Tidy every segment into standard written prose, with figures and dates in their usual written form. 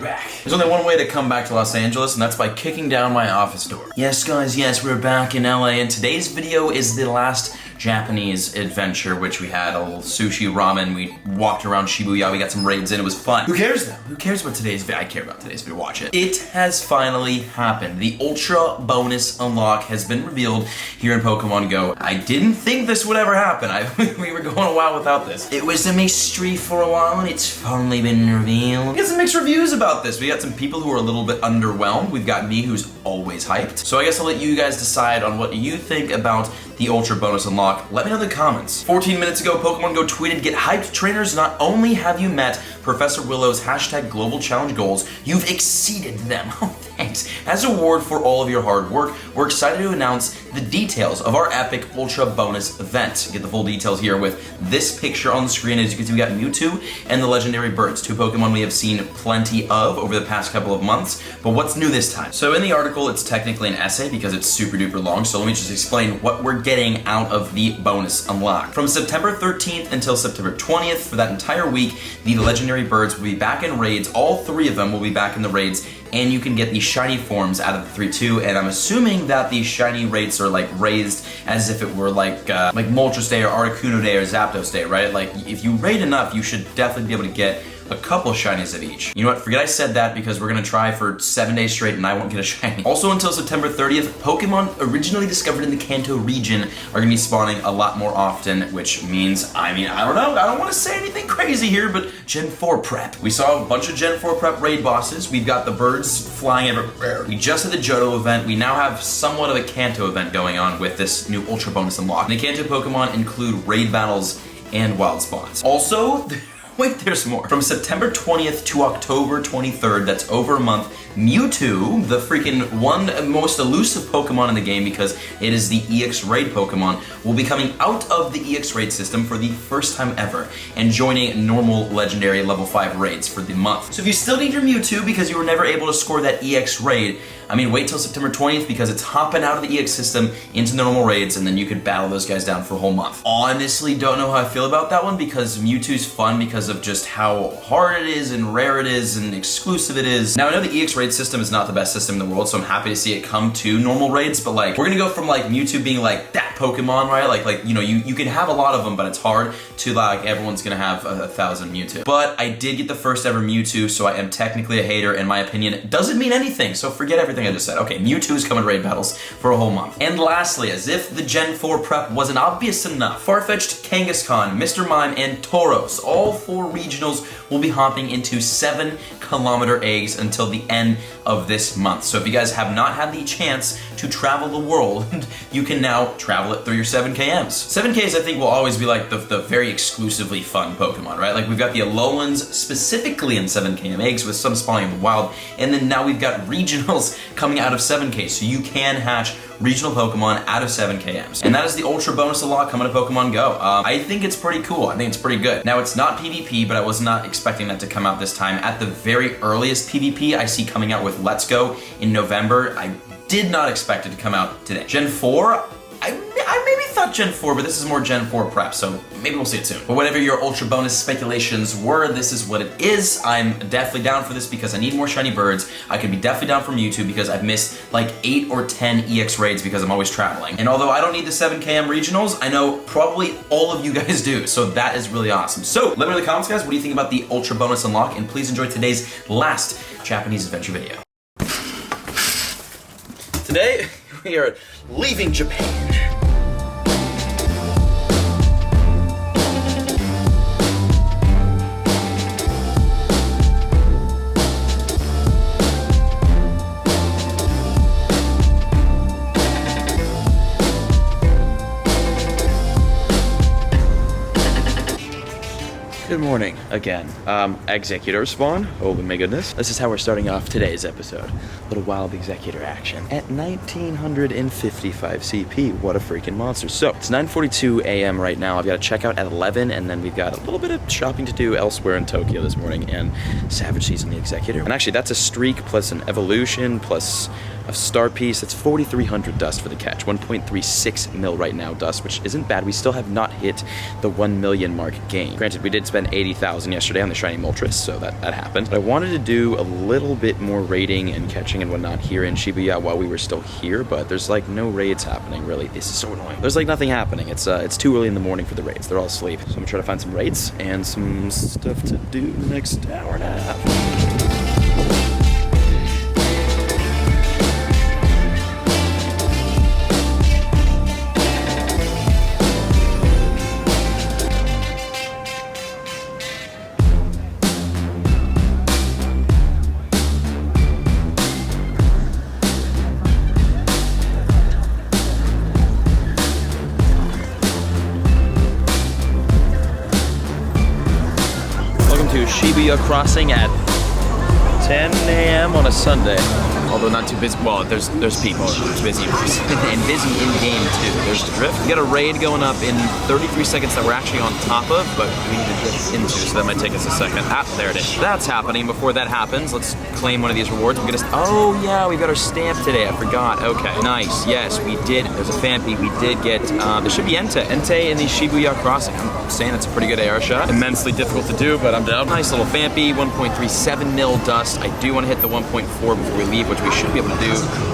back. There's only one way to come back to Los Angeles, and that's by kicking down my office door. Yes, guys, yes, we're back in LA, and today's video is the last Japanese adventure, which we had a little sushi, ramen, we walked around Shibuya, we got some raids in, it was fun. Who cares though? Who cares about today's video? I care about today's video, watch it. It has finally happened. The Ultra Bonus Unlock has been revealed here in Pokemon GO. I didn't think this would ever happen. We were going a while without this. It was a mystery for a while, and it's finally been revealed. We got some mixed reviews about this. We got some people who are a little bit underwhelmed. We've got me, who's always hyped. So I guess I'll let you guys decide on what you think about the Ultra Bonus Unlock. Let me know in the comments. 14 minutes ago, Pokemon GO tweeted, "Get hyped, trainers. Not only have you met Professor Willow's hashtag global challenge goals, you've exceeded them." Oh, thanks. As a reward for all of your hard work, we're excited to announce the details of our epic Ultra Bonus event. Get the full details here with this picture on the screen. As you can see, we got Mewtwo and the legendary birds, two Pokemon we have seen plenty of over the past couple of months, but what's new this time? So in the article, it's technically an essay because it's super duper long, so let me just explain what we're getting out of the bonus unlock. From September 13th until September 20th, for that entire week, the legendary birds will be back in raids. All three of them will be back in the raids, and you can get the shiny forms out of the 3-2, and I'm assuming that the shiny rates are like raised as if it were like Moltres Day or Articuno Day or Zapdos Day, right? Like, if you raid enough, you should definitely be able to get a couple shinies of each. You know what, forget I said that because we're gonna try for 7 days straight and I won't get a shiny. Also until September 30th, Pokemon originally discovered in the Kanto region are gonna be spawning a lot more often, which means, I don't know, I don't wanna say anything crazy here, but Gen 4 prep. We saw a bunch of Gen 4 prep raid bosses. We've got the birds flying everywhere. We just had the Johto event. We now have somewhat of a Kanto event going on with this new Ultra Bonus Unlock. The Kanto Pokemon include raid battles and wild spawns. Also, wait, there's more. From September 20th to October 23rd, that's over a month, Mewtwo, the freaking one most elusive Pokemon in the game because it is the EX Raid Pokemon, will be coming out of the EX Raid system for the first time ever and joining normal legendary level 5 raids for the month. So if you still need your Mewtwo because you were never able to score that EX Raid, wait till September 20th because it's hopping out of the EX system into the normal raids, and then you could battle those guys down for a whole month. Honestly, don't know how I feel about that one because Mewtwo's fun because of just how hard it is and rare it is and exclusive it is. Now I know the EX Raid system is not the best system in the world, so I'm happy to see it come to normal raids, but like, we're gonna go from like Mewtwo being like that Pokemon, right? Like you know, you can have a lot of them, but it's hard to like, everyone's gonna have 1,000 Mewtwo. But I did get the first ever Mewtwo, so I am technically a hater, and my opinion doesn't mean anything, so forget everything I just said. Okay, Mewtwo is coming to raid battles for a whole month. And lastly, as if the Gen 4 prep wasn't obvious enough, Farfetch'd, Kangaskhan, Mr. Mime, and Tauros, all 4 regionals will be hopping into 7-kilometer eggs until the end of this month. So if you guys have not had the chance to travel the world, you can now travel it through your 7KMs. 7Ks, I think, will always be like the very exclusively fun Pokemon, right? Like, we've got the Alolans specifically in 7KM eggs with some spawning in the wild, and then now we've got regionals coming out of 7K, so you can hatch regional Pokemon out of 7KMs. And that is the Ultra Bonus Unlock coming to Pokemon GO. I think it's pretty cool. I think it's pretty good. Now, it's not PvP, but I was not expecting that to come out this time. At the very earliest PvP I see coming out with Let's Go in November. I did not expect it to come out today. Gen 4, I maybe thought Gen 4, but this is more Gen 4 prep, so maybe we'll see it soon. But whatever your Ultra Bonus speculations were, this is what it is. I'm definitely down for this because I need more shiny birds. I could be definitely down for Mewtwo because I've missed like 8 or 10 EX raids because I'm always traveling. And although I don't need the 7KM regionals, I know probably all of you guys do, so that is really awesome. So let me know in the comments, guys, what do you think about the Ultra Bonus Unlock, and please enjoy today's last Japanese adventure video. Today, we are leaving Japan. Good morning again. Executor spawn. Oh my goodness. This is how we're starting off today's episode. A little wild executor action. At 1955 CP. What a freaking monster. So it's 9:42 a.m. right now. I've got to check out at 11, and then we've got a little bit of shopping to do elsewhere in Tokyo this morning, and Savage Season the Executor. And actually that's a streak plus an evolution plus a star piece. That's 4,300 dust for the catch. 1.36 mil right now dust, which isn't bad. We still have not hit the 1 million mark gain. Granted, we did spend 80 80,000 yesterday on the shiny Moltres, so that happened. But I wanted to do a little bit more raiding and catching and whatnot here in Shibuya while we were still here, but there's like no raids happening really. This is so annoying. There's like nothing happening. It's too early in the morning for the raids. They're all asleep. So I'm gonna try to find some raids and some stuff to do next hour and a half. To Shibuya Crossing at 10 a.m. on a Sunday. Although not too busy. Well, there's people. It's busy. And busy in-game too. There's the drift. We got a raid going up in 33 seconds that we're actually on top of, but we need to drift into, so that might take us a second. Ah, there it is. That's happening. Before that happens, let's claim one of these rewards. We're gonna, oh yeah, we got our stamp today. I forgot. Okay, nice. Yes, we did. There's a fan peak. We did get, there should be Entei. Entei in the Shibuya Crossing. I'm saying it's a pretty good AR shot. Immensely difficult to do, but I'm down. Nice little Fampy, 1.37 mil dust. I do want to hit the 1.4 before we leave, which we should be able to do,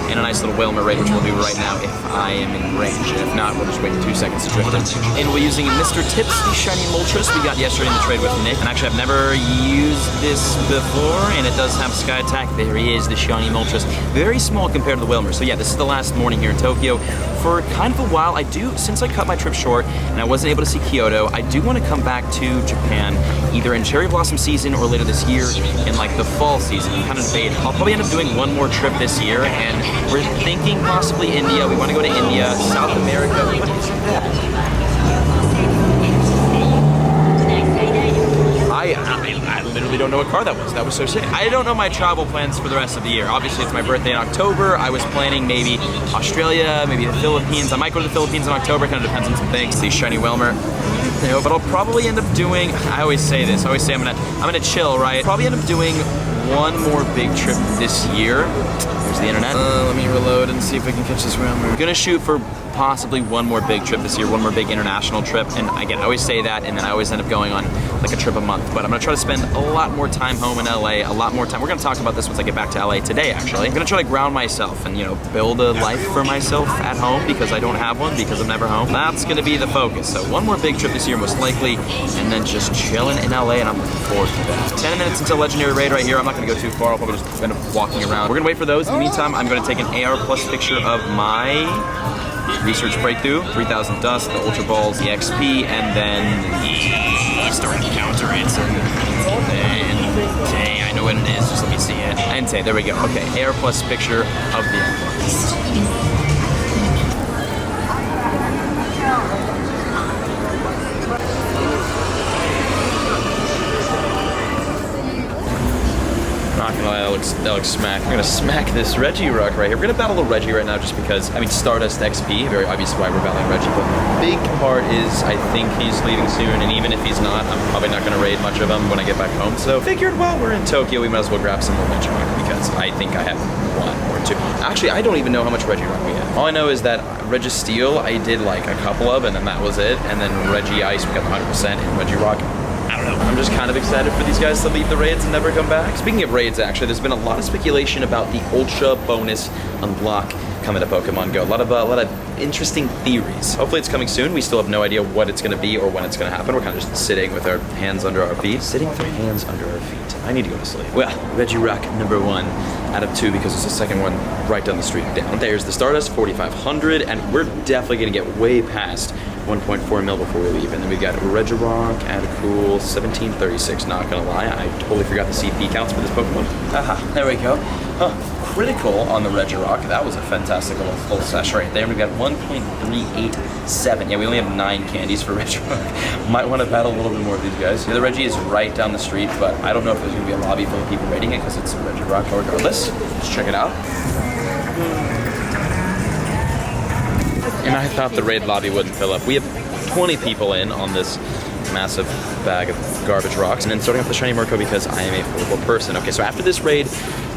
and a nice little Whalmer raid, which we'll do right now if I am in range. And if not, we'll just wait 2 seconds to drift in. And we're using Mr. Tips, the shiny Moltres we got yesterday in the trade with Nick. And actually, I've never used this before, and it does have Sky Attack. There he is, the shiny Moltres. Very small compared to the Whalmer. So yeah, this is the last morning here in Tokyo. For kind of a while, since I cut my trip short and I wasn't able to see Kyoto, I do want to come back to Japan, either in cherry blossom season or later this year in like the fall season. I'm kind of debating. I'll probably end up doing one more trip this year, and we're thinking possibly India. We want to go to India, South America. What is that? I literally don't know what car that was. That was so sick. I don't know my travel plans for the rest of the year. Obviously, it's my birthday in October. I was planning maybe Australia, maybe the Philippines. I might go to the Philippines in October. Kind of depends on some things. See shiny Whalmer. You know, but I'll probably end up doing, I always say this, I always say I'm gonna chill, right? Probably end up doing one more big trip this year. Here's the internet. Let me reload and see if I can catch this Whalmer. I'm gonna shoot for possibly one more big trip this year, one more big international trip. And again, I always say that, and then I always end up going on like a trip a month. But I'm gonna try to spend a lot more time home in LA, a lot more time. We're gonna talk about this once I get back to LA today, actually. I'm gonna try to ground myself and, you know, build a life for myself at home because I don't have one, because I'm never home. That's gonna be the focus. So one more big trip this year, most likely, and then just chilling in LA, and I'm looking forward to that. 10 minutes until Legendary Raid right here. I'm not gonna go too far. I'll probably just end up walking around. We're gonna wait for those. In the meantime, I'm gonna take an AR plus picture of my Research Breakthrough, 3000 Dust, the Ultra Balls, the XP, and then the Starting Counter. It's Entei. I know what it is, just let me see it. Entei, there we go. Okay, AR plus picture of the Entei. Not gonna lie, that looks smack. We're gonna smack this Regirock right here. We're gonna battle a Reggie right now just because, I mean, Stardust XP, very obvious why we're battling Reggie, but the big part is I think he's leaving soon, and even if he's not, I'm probably not gonna raid much of him when I get back home. So figured while we're in Tokyo, we might as well grab some more Regirock because I think I have one or two. Actually, I don't even know how much Regirock we have. All I know is that Registeel I did like a couple of, and then that was it. And then Regi Ice we got 100%, and Regirock, I don't know. I'm just kind of excited for these guys to leave the raids and never come back. Speaking of raids, actually, there's been a lot of speculation about the Ultra bonus unlock coming to Pokemon GO. A lot of interesting theories. Hopefully it's coming soon. We still have no idea what it's going to be or when it's going to happen. We're kind of just sitting with our hands under our feet. Sitting with our hands under our feet. I need to go to sleep. Well, Regirock number 1 out of 2 because there's a second one right down the street down. There's the Stardust, 4,500, and we're definitely going to get way past 1.4 mil before we leave. And then we got Regirock at a cool 1736. Not gonna lie, I totally forgot the CP counts for this Pokemon. Aha, there we go. Critical on the Regirock. That was a fantastic little sesh right there. We got 1.387. Yeah, we only have 9 candies for Regirock. Might want to battle a little bit more of these guys. The other Reggie is right down the street, but I don't know if there's gonna be a lobby full of people raiding it because it's a Regirock regardless. Let's check it out. And I thought the raid lobby wouldn't fill up. We have 20 people in on this massive bag of garbage rocks, and then starting off the shiny Murko because I am a horrible person. Okay, so after this raid,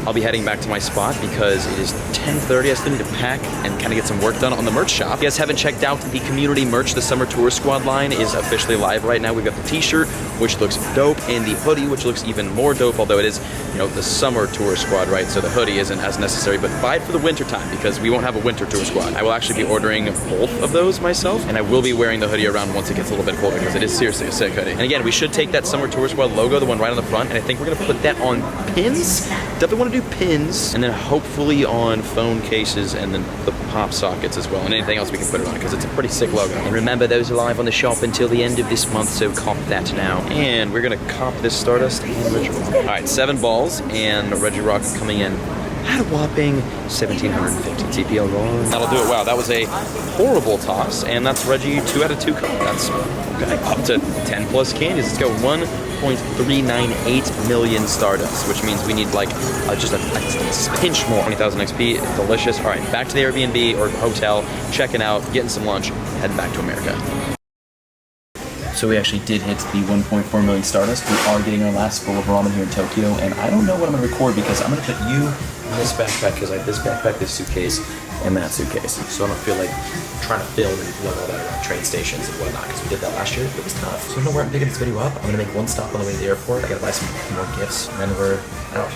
I'll be heading back to my spot because it is 10:30. I still need to pack and kind of get some work done on the merch shop. If you guys haven't checked out the community merch, the Summer Tour Squad line is officially live right now. We've got the t-shirt, which looks dope, and the hoodie, which looks even more dope, although it is, you know, the Summer Tour Squad, right? So the hoodie isn't as necessary, but buy it for the winter time because we won't have a Winter Tour Squad. I will actually be ordering both of those myself, and I will be wearing the hoodie around once it gets a little bit colder because it is seriously a sick hoodie. And again, we should take that Summer Tour Squad logo, the one right on the front, and I think we're gonna put that on pins. Definitely want to do pins, and then hopefully on phone cases and then the pop sockets as well, and anything else we can put it on because it's a pretty sick logo. And remember, those are live on the shop until the end of this month, so cop that now. And we're gonna cop this Stardust and Regirock. All right, 7 balls and Regirock coming in at a whopping 1,750 TPL rolls. That'll do it. Wow, that was a horrible toss, and that's Reggie 2 out of 2 color. That's okay. Up to 10 plus candies. Let's go. 1.398 million Stardust, which means we need like just a pinch more. 20,000 XP, delicious. All right, back to the Airbnb or hotel, checking out, getting some lunch, heading back to America. So we actually did hit the 1.4 million Stardust. We are getting our last bowl of ramen here in Tokyo, and I don't know what I'm gonna record because I'm gonna put you in this backpack because I have this backpack, this suitcase, and that suitcase. So I don't feel like trying to film and vlog all that around train stations and whatnot because we did that last year. It was tough. So I don't know where I'm picking this video up. I'm gonna make one stop on the way to the airport. I gotta buy some more gifts, and then we're out.